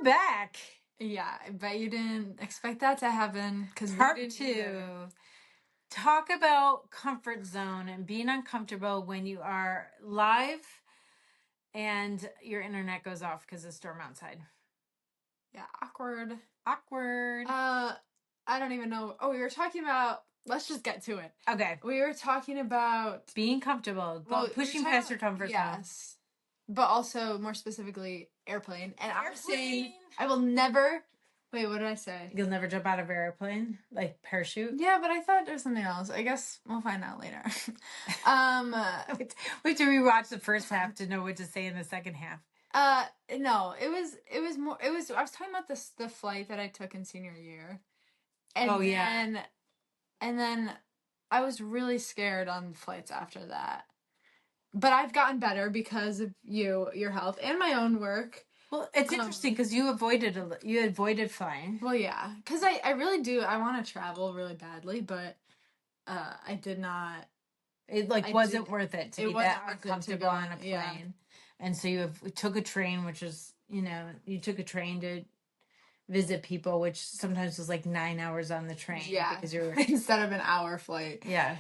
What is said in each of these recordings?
back. Yeah, I bet you didn't expect that to happen because we Part didn't 2. either. Talk about comfort zone and being uncomfortable when you are live and your internet goes off because of the storm outside. Yeah, awkward. I don't even know. Oh, we were talking about. Let's just get to it. Okay. We were talking about being comfortable, pushing past your comfort zone. Yes, but also more specifically airplane. And I was saying I will never. Wait, what did I say? You'll never jump out of an airplane, like parachute? Yeah, but I thought there was something else. I guess we'll find out later. We have to rewatch the first half to know what to say in the second half. No, it was more. I was talking about the flight that I took in senior year, and then I was really scared on flights after that. But I've gotten better because of your help, and my own work. Well, it's interesting because you avoided flying. Well, yeah, because I really do. I want to travel really badly, but I did not. It wasn't worth it to be that uncomfortable on a plane. Yeah. And so you took a train, which is, you took a train to visit people, which sometimes was like 9 hours on the train. Yeah, because you were instead of an hour flight. Yeah.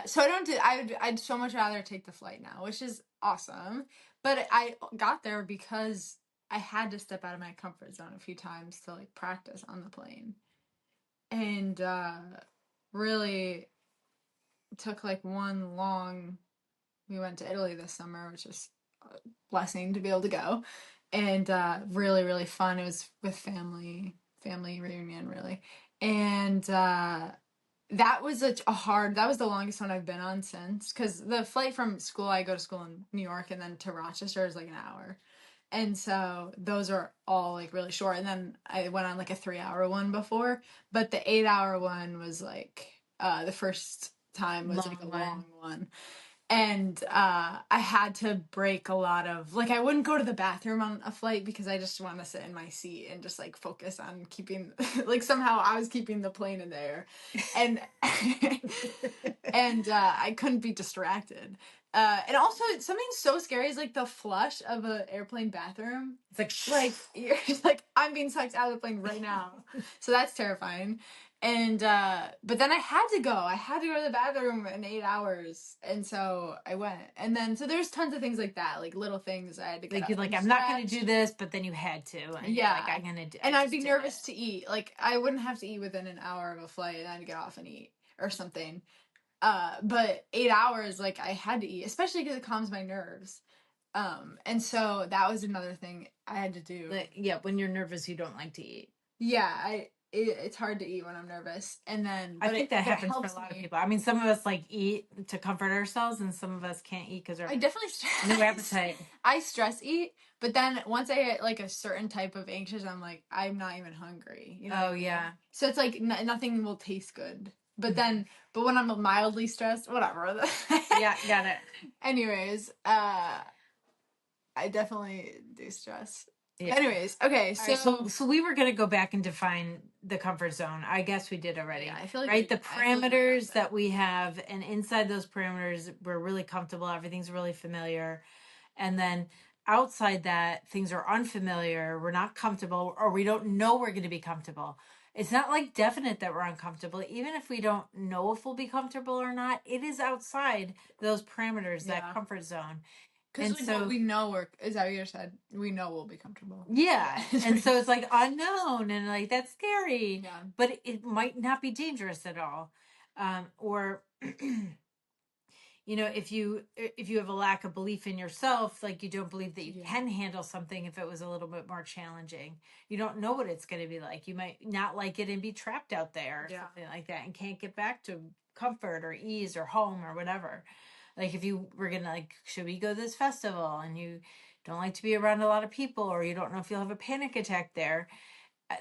So I'd so much rather take the flight now, which is awesome. But I got there because I had to step out of my comfort zone a few times to like practice on the plane. And really took like we went to Italy this summer, which is a blessing to be able to go. And really, really fun. It was with family reunion, really. And that was that was the longest one I've been on since, because the flight from school, I go to school in New York, and then to Rochester is like an hour. And so those are all like really short. And then I went on like a 3-hour one before, but the 8-hour one was like the first time was like a long one. And I had to break a lot of, like, I wouldn't go to the bathroom on a flight because I just want to sit in my seat and just like focus on keeping, like, somehow I was keeping the plane in there, and and I couldn't be distracted. And also something so scary is like the flush of an airplane bathroom. It's like you're like, I'm being sucked out of the plane right now. So that's terrifying. And but then I had to go to the bathroom in 8 hours, and so I went. And then so there's tons of things like that, like little things I had to get like, I'm not going to do this, but then you had to. And yeah, like, I'm going to do. And I'd be nervous to eat. Like, I wouldn't have to eat within an hour of a flight, and I'd get off and eat or something. But 8 hours, like, I had to eat, especially because it calms my nerves. And so that was another thing I had to do. Yeah, when you're nervous, you don't like to eat. Yeah, it's hard to eat when I'm nervous. And then I think that happens for a lot of people. I mean, some of us like eat to comfort ourselves, and some of us can't eat because I definitely no appetite. I stress eat, but then once I get like a certain type of anxious, I'm like, I'm not even hungry. You know? Oh yeah. So it's like nothing will taste good. But then, but when I'm mildly stressed, whatever. Yeah, got it. Anyways, I definitely do stress. Yeah. Anyways, okay, so we were going to go back and define the comfort zone. I guess we did already. Yeah, I feel like the parameters that we have, and inside those parameters, we're really comfortable. Everything's really familiar. And then outside that, things are unfamiliar. We're not comfortable, or we don't know we're going to be comfortable. It's not like definite that we're uncomfortable. Even if we don't know if we'll be comfortable or not, it is outside those parameters, that comfort zone. Because so we know is that what you said? We know we'll be comfortable. Yeah. And so it's like unknown, and like that's scary. Yeah. But it might not be dangerous at all. Or if you have a lack of belief in yourself, like you don't believe that you can handle something if it was a little bit more challenging. You don't know what it's going to be like. You might not like it and be trapped out there or something like that, and can't get back to comfort or ease or home or whatever. Like if you were going to, like, should we go to this festival, and you don't like to be around a lot of people, or you don't know if you'll have a panic attack there,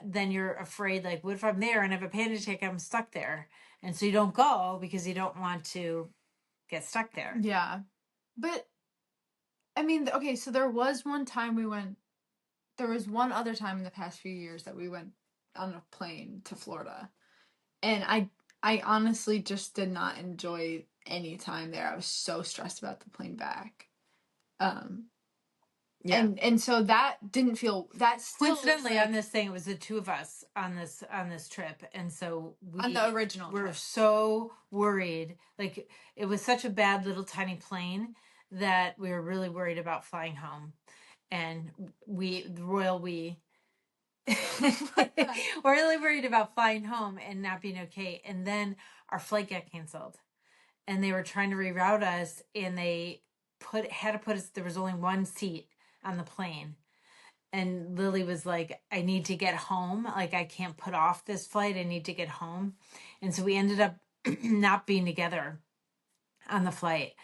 then you're afraid, like, what if I'm there and have a panic attack, I'm stuck there. And so you don't go because you don't want to get stuck there. Yeah. But, I mean, okay, so there was one other time in the past few years that we went on a plane to Florida. And I honestly just did not enjoy any time there. I was so stressed about the plane back. Yeah. And so that didn't feel, that still Coincidentally, like, on this thing, it was the two of us on this trip, and so on the original were trip. so worried. Like, it was such a bad little tiny plane that we were really worried about flying home, and the royal we. We're really worried about flying home and not being okay. And then our flight got canceled, and they were trying to reroute us, and they had to put us. There was only one seat on the plane, and Lily was like, I need to get home. Like, I can't put off this flight. I need to get home. And so we ended up not being together on the flight.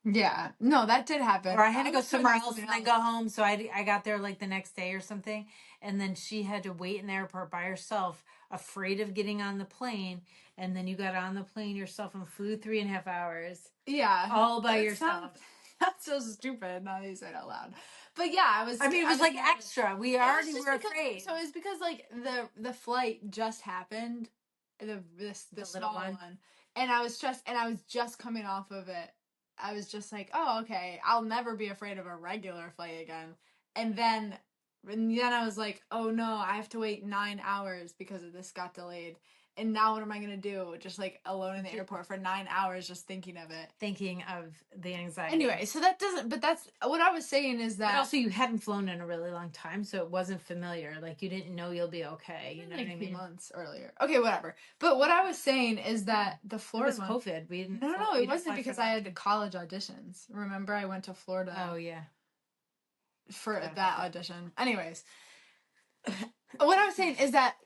Yeah, no, that did happen. Or I had to go was putting somewhere on else and something then go home. So I got there like the next day or something. And then she had to wait in the airport by herself, afraid of getting on the plane. And then you got on the plane yourself and flew 3.5 hours. Yeah. All by yourself. That's so stupid now that you say it out loud. But yeah, I was. I mean, it was like extra. We already were because, afraid. So it's because like the flight just happened, the small one, and I was just coming off of it. I was just like, oh, okay, I'll never be afraid of a regular flight again. And then I was like, oh no, I have to wait 9 hours because of this got delayed. And now what am I gonna do? Just like alone in the airport for 9 hours, just thinking of it. Thinking of the anxiety. Anyway, so that doesn't. But that's what I was saying is that. But also, you hadn't flown in a really long time, so it wasn't familiar. Like, you didn't know you'll be okay. You know like what I a few mean? months earlier. Okay, whatever. But what I was saying is that the Florida It was COVID. We didn't. No, it wasn't because I had college auditions. Remember, I went to Florida. Oh yeah. For that audition. Anyways, what I was saying is that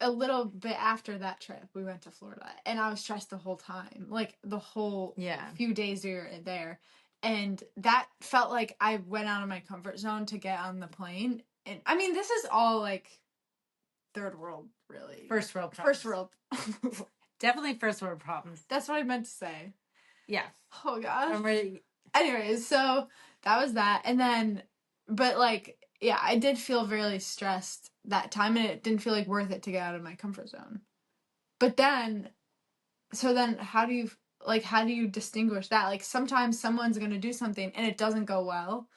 a little bit after that trip, we went to Florida, and I was stressed the whole time, like the whole few days we were there, and that felt like I went out of my comfort zone to get on the plane. And I mean, this is all like third world, really. First world problems. First world. Definitely first world problems. That's what I meant to say. Yeah. Oh gosh. I'm ready. Anyways, so that was that, and then, but like, yeah, I did feel really stressed that time, and it didn't feel like worth it to get out of my comfort zone. But then, so then how do you distinguish that? Like, sometimes someone's gonna do something and it doesn't go well,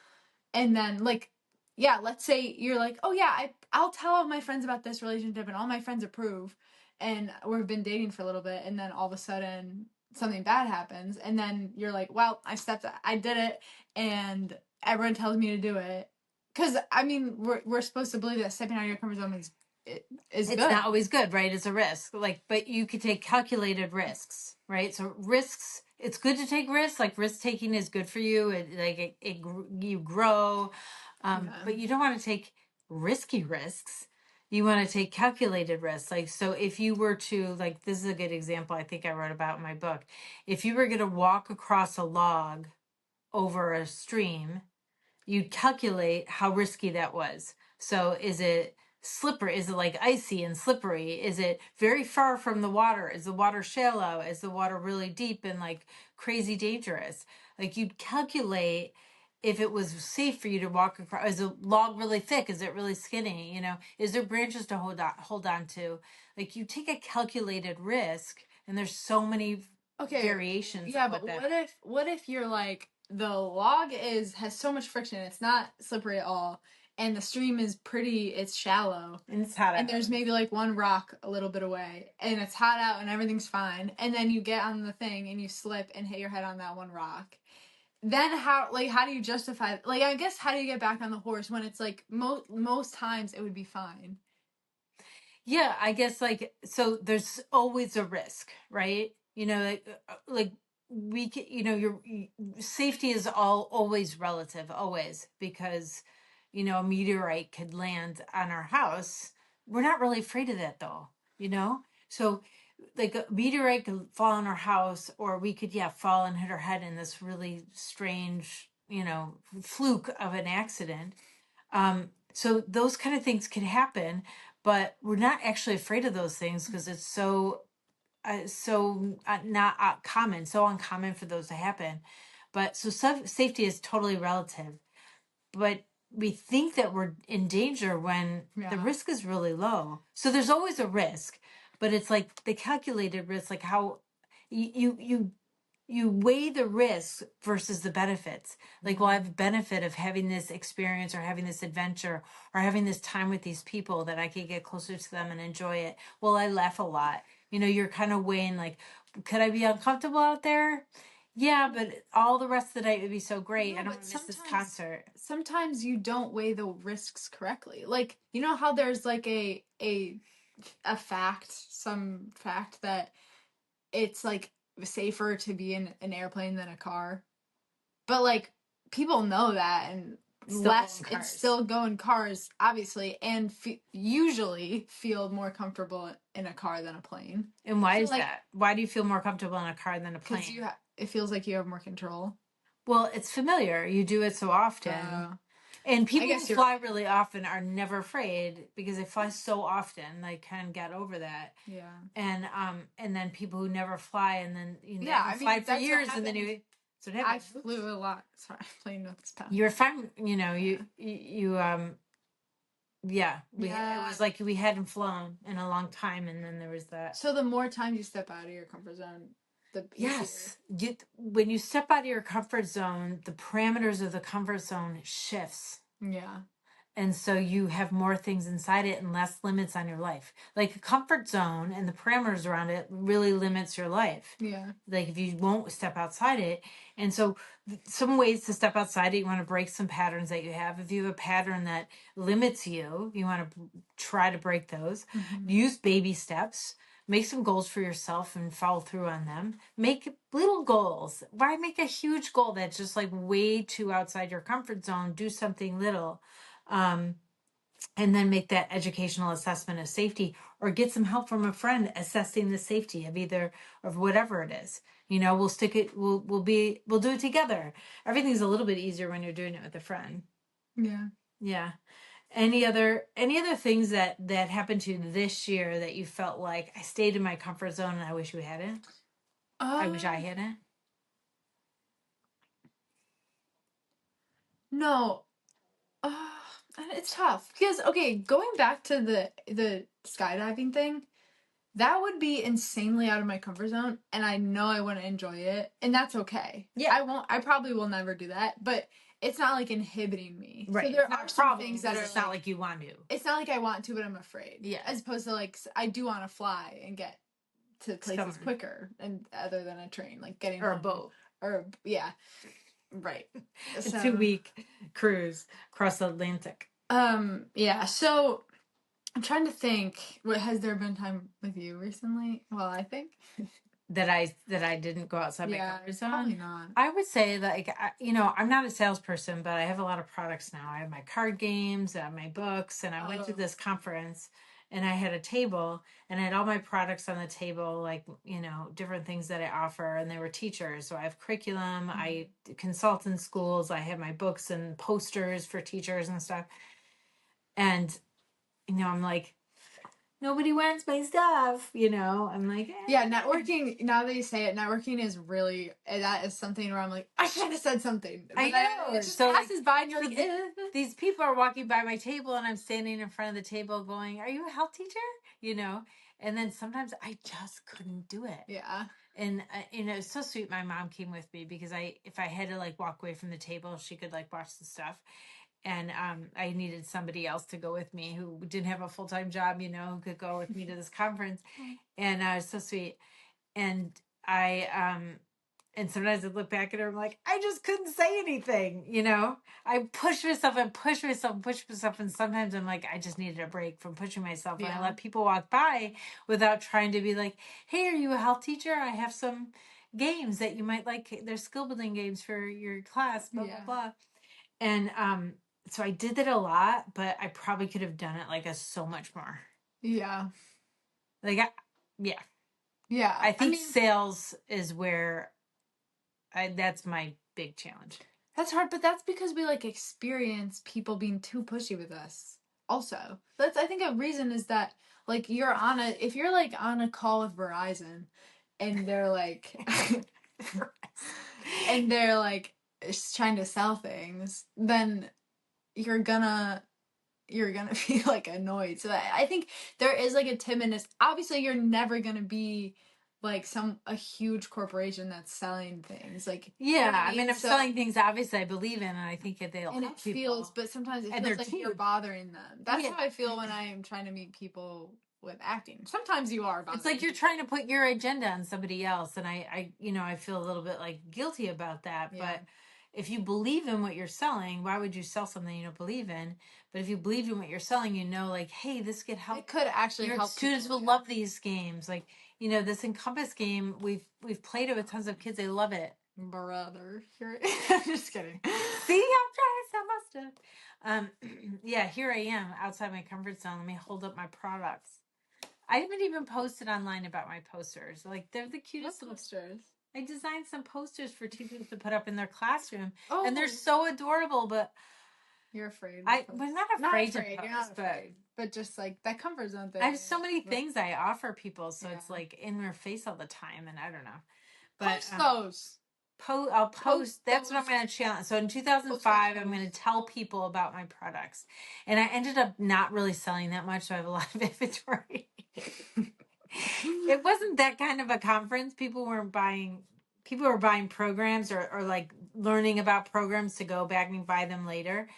and then like, yeah, let's say you're like, oh yeah, I'll tell all my friends about this relationship and all my friends approve, and we've been dating for a little bit, and then all of a sudden something bad happens, and then you're like, well, I did it, and everyone tells me to do it. Because I mean, we're supposed to believe that stepping out of your comfort zone is it's good. Not always good, right? It's a risk. Like, but you could take calculated risks, right? So risks, it's good to take risks. Like, risk taking is good for you. You grow, but you don't want to take risky risks. You want to take calculated risks. Like, so if you were to, like, this is a good example I think I wrote about in my book. If you were going to walk across a log over a stream, you'd calculate how risky that was. So is it slippery? Is it like icy and slippery? Is it very far from the water? Is the water shallow? Is the water really deep and like crazy dangerous? Like, you'd calculate if it was safe for you to walk across. Is the log really thick? Is it really skinny? You know, is there branches to hold on to? Like, you take a calculated risk, and there's so many variations. Yeah, but what if you're like, the log has so much friction, it's not slippery at all, and the stream is it's shallow, and it's hot out, and there's maybe like one rock a little bit away, and it's hot out and everything's fine, and then you get on the thing and you slip and hit your head on that one rock. Then how do you justify, like, I guess, how do you get back on the horse when it's like most times it would be fine? Yeah, I guess, like, so there's always a risk, right? You know, like we can, your safety is always relative, always, because, a meteorite could land on our house. We're not really afraid of that, though, So, like, a meteorite could fall on our house, or we could, fall and hit our head in this really strange, fluke of an accident. So those kind of things can happen, but we're not actually afraid of those things because it's so not common, so uncommon for those to happen. But so safety is totally relative, but we think that we're in danger when the risk is really low. So there's always a risk, but it's like the calculated risk, like how you you weigh the risks versus the benefits. Like, well, I have a benefit of having this experience or having this adventure or having this time with these people that I could get closer to them and enjoy it. Well, I laugh a lot. You're kind of weighing like, could I be uncomfortable out there? Yeah, but all the rest of the night would be so great. No, I don't but want to miss this concert. sometimes you don't weigh the risks correctly. Like, you know how there's like some fact that it's like safer to be in an airplane than a car. But like people know that, and it's still go in cars, obviously, and usually feel more comfortable in a car than a plane. And why is that? Why do you feel more comfortable in a car than a plane? Because it feels like you have more control. Well, it's familiar. You do it so often. And people who fly really often are never afraid because they fly so often. They can get over that. Yeah. And then people who never fly and then fly for years and then so I flew a lot. Sorry, I'm playing with this past. You're fine. It was like we hadn't flown in a long time, and then there was that. So the more times you step out of your comfort zone, yes, when you step out of your comfort zone, the parameters of the comfort zone shifts. Yeah. And so you have more things inside it and less limits on your life. Like a comfort zone and the parameters around it really limits your life. Yeah. Like if you won't step outside it. And so some ways to step outside it, you want to break some patterns that you have. If you have a pattern that limits you, you want to try to break those. Mm-hmm. Use baby steps. Make some goals for yourself and follow through on them. Make little goals. Why make a huge goal that's just like way too outside your comfort zone? Do something little. And then make that educational assessment of safety, or get some help from a friend assessing the safety of whatever it is. We'll do it together. Everything's a little bit easier when you're doing it with a friend. Yeah. Yeah. Any other things that happened to you this year that you felt like I stayed in my comfort zone and I wish we hadn't? I wish I hadn't. No. It's tough because going back to the skydiving thing, that would be insanely out of my comfort zone, and I know I wouldn't enjoy it, and that's okay. Yeah, I probably will never do that, but it's not like inhibiting me. Right. So there are some things that it's not like you want to. It's not like I want to, but I'm afraid. Yeah. As opposed to like I do want to fly and get to places quicker, and other than a train, like getting or a boat yeah. Right. A 2-week cruise across the Atlantic. Yeah. So I'm trying to think. What has there been time with you recently? Well, I think that I didn't go outside my comfort zone. Probably not. I would say that I'm not a salesperson, but I have a lot of products now. I have my card games, I have my books, and I went to this conference. And I had a table and I had all my products on the table, like, different things that I offer. And they were teachers. So I have curriculum, mm-hmm. I consult in schools, I have my books and posters for teachers and stuff. And, I'm like, nobody wants my stuff, I'm like, Yeah, networking, now that you say it, networking is really, that is something where I'm like, I should have said something. But I know. It just passes by and you're like, these people are walking by my table and I'm standing in front of the table going, are you a health teacher? And then sometimes I just couldn't do it. Yeah. And, it's so sweet. My mom came with me because if I had to like walk away from the table, she could like watch the stuff. And I needed somebody else to go with me who didn't have a full-time job, who could go with me to this conference. And it was so sweet. And and sometimes I look back at her, I'm like, I just couldn't say anything, I push myself. And sometimes I'm like, I just needed a break from pushing myself. Yeah. And I let people walk by without trying to be like, hey, are you a health teacher? I have some games that you might like. They're skill building games for your class, blah, blah, blah. And so I did that a lot, but I probably could have done it like so much more. Yeah. Yeah. Yeah. I think sales is where that's my big challenge. That's hard, but that's because we like experience people being too pushy with us. Also, I think a reason is that like if you're like on a call with Verizon and they're like, trying to sell things, then you're gonna be like annoyed. So I think there is like a timidness. Obviously, you're never gonna be like a huge corporation that's selling things. Like, Yeah, I mean? mean, I'm So- selling things obviously I believe in, and I think that they'll and help it people. feels, but sometimes it And feels they're like you're cheap. bothering them. That's Yeah. how I feel when I am trying to meet people with acting. Sometimes you are bothering It's like you're people. trying to put your agenda on somebody else, and I feel a little bit like guilty about that. Yeah. But if you believe in what you're selling, why would you sell something you don't believe in? But if you believe in what you're selling, you know, like, hey, this could help. It could actually Your help students people, will yeah. love these games. Like, you know, this Encompass game, we've played it with tons of kids. They love it. Brother, I'm just kidding. See, I'm trying to sell my stuff. Yeah, here I am outside my comfort zone. Let me hold up my products. I haven't even posted online about my posters. Like, they're the cutest little posters. I designed some posters for teachers to put up in their classroom, Oh, and they're so adorable. But you're afraid. we're not afraid to post, you're not afraid, but just like that comfort zone thing. I have so many things I offer people, so Yeah. it's like in their face all the time, and I don't know. But post those. I'll post. That's what I'm going to challenge. So in 2005, I'm going to tell people about my products, and I ended up not really selling that much, so I have a lot of inventory. It wasn't that kind of a conference. People were buying programs or like learning about programs to go back and buy them later.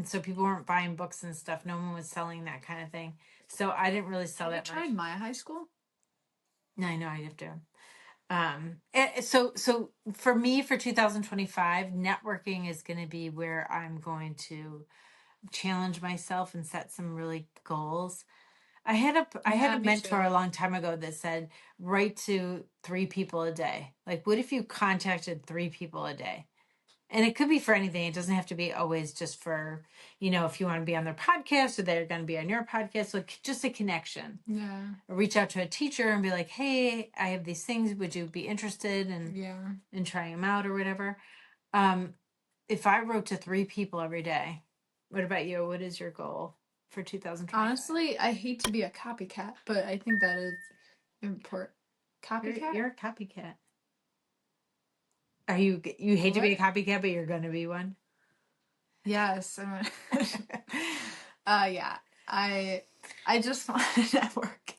So people weren't buying books and stuff. No one was selling that kind of thing. So I didn't really sell that much. Have you tried my high school? No, I know I have to. So for me, for 2025, networking is going to be where I'm going to challenge myself and set some really goals. I had a mentor a long time ago that said, write to 3 people a day. Like, what if you contacted 3 people a day? And it could be for anything. It doesn't have to be always just for, you know, if you want to be on their podcast or they're going to be on your podcast, like just a connection. Yeah. Or reach out to a teacher and be like, hey, I have these things. Would you be interested in trying them out or whatever? If I wrote to 3 people every day, what about you? What is your goal for 2020? Honestly, I hate to be a copycat, but I think that is important. Copycat? You're a copycat. Are you hate to be a copycat, but you're going to be one? Yes. Yeah. I just want to network.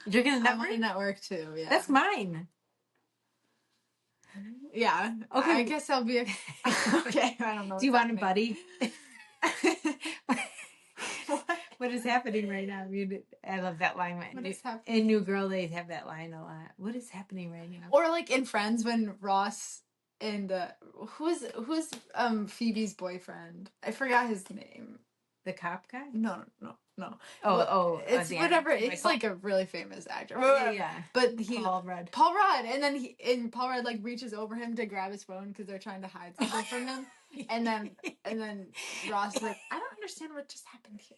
You're going to network? I want to network too, yeah. That's mine. Yeah. Okay. I guess I'll be okay. I don't know. Do you want a buddy? What is happening right now? I love that line. What is happening? In New Girl, they have that line a lot. What is happening right now? Or like in Friends when Ross and who's Phoebe's boyfriend? I forgot his name. The cop guy? No. It's whatever. It's like a really famous actor. Yeah. But Paul Rudd. And then Paul Rudd like reaches over him to grab his phone because they're trying to hide something from him. And then Ross is like, I don't understand what just happened here.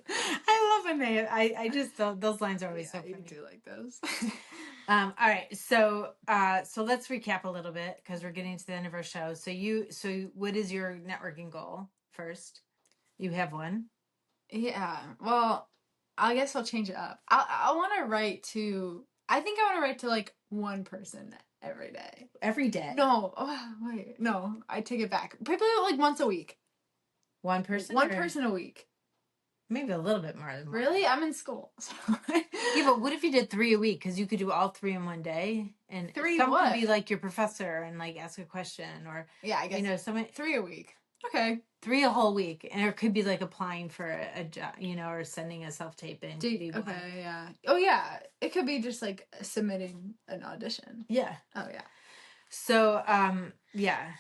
I love when I just those lines are always so funny. I do like those. All right, so let's recap a little bit because we're getting to the end of our show. So what is your networking goal first? You have one. Yeah. Well, I guess I'll change it up. I want to write to. I think I want to write to like one person every day. Every day? No. Oh, wait. No, I take it back. Probably like once a week. One person. One person a week. Maybe a little bit more than one. Really? I'm in school. So. Yeah, but what if you did 3 a week? Because you could do all 3 in one day, and some could be like your professor and like ask a question, or I guess 3 a week. Okay, 3 a whole week, and it could be like applying for a job, or sending a self-tape in. Okay, yeah. Oh yeah, it could be just like submitting an audition. Yeah. Oh yeah. So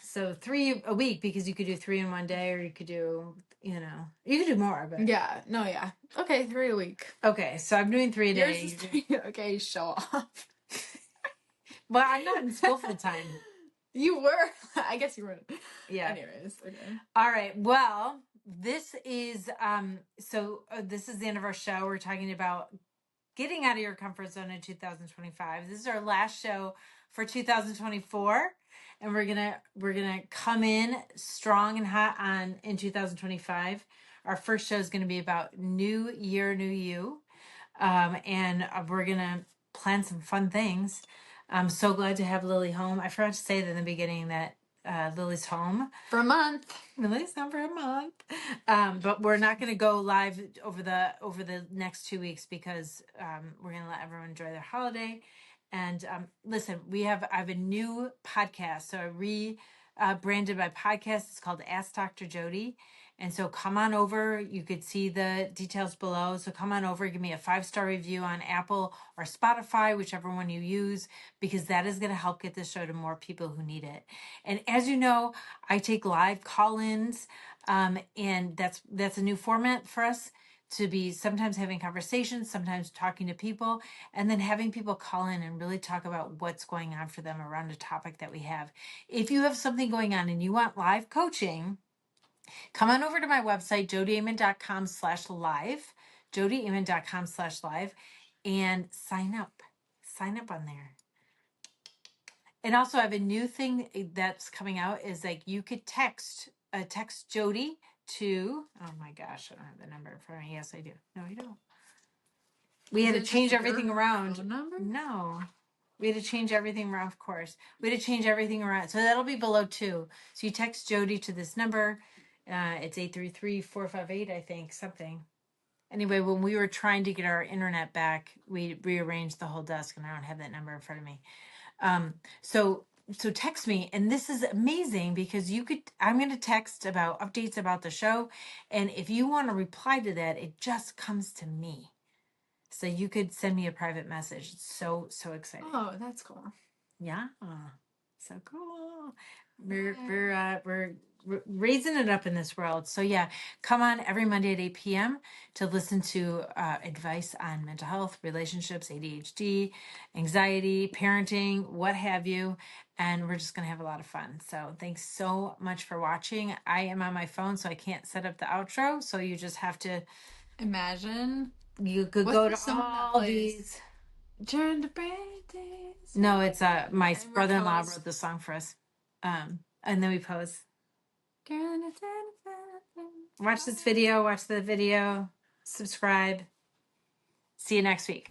so 3 a week because you could do 3 in one day, or you could do you could do more. But yeah. Okay, 3 a week. Okay, so I'm doing 3 a day. Okay, show off. Well, I'm not in school full time. You were. I guess you were. Yeah. Anyways, okay. All right. Well, this is this is the end of our show. We're talking about getting out of your comfort zone in 2025. This is our last show for 2024, and we're gonna come in strong and hot in 2025. Our first show is going to be about New Year, New You, and we're gonna plan some fun things. I'm so glad to have Lily home. I forgot to say that in the beginning that Lily's home for a month. Lily's home for a month. But we're not going to go live over the next 2 weeks because we're going to let everyone enjoy their holiday. And listen, I have a new podcast. So I branded my podcast. It's called Ask Dr. Jodi. And so come on over. You could see the details below. So come on over, give me a 5-star review on Apple or Spotify, whichever one you use, because that is going to help get this show to more people who need it. And as you know, I take live call-ins, and that's a new format for us to be sometimes having conversations, sometimes talking to people, and then having people call in and really talk about what's going on for them around a topic that we have. If you have something going on and you want live coaching, come on over to my website, jodiamon.com/live, jodiamon.com/live, and sign up. Sign up on there. And also I have a new thing that's coming out is like you could text Jodi to, oh my gosh, I don't have the number in front of me. Yes, I do. No, I don't. We had to change everything around. No. We had to change everything around, of course. We had to change everything around. So that'll be below too. So you text Jodi to this number. It's 833-458, I think, something. Anyway, when we were trying to get our internet back, we rearranged the whole desk and I don't have that number in front of me. So text me, and this is amazing because I'm going to text about updates about the show. And if you want to reply to that, it just comes to me. So you could send me a private message. It's so exciting. Oh, that's cool. Yeah. So cool. We're raising it up in this world. So yeah, come on every Monday at 8 p.m. to listen to advice on mental health, relationships, ADHD, anxiety, parenting, what have you. And we're just going to have a lot of fun. So thanks so much for watching. I am on my phone, so I can't set up the outro. So you just have to imagine. You could go to all these. During the break days. No, it's my brother-in-law wrote the song for us. And then we pose. Watch this video, watch the video, subscribe. See you next week.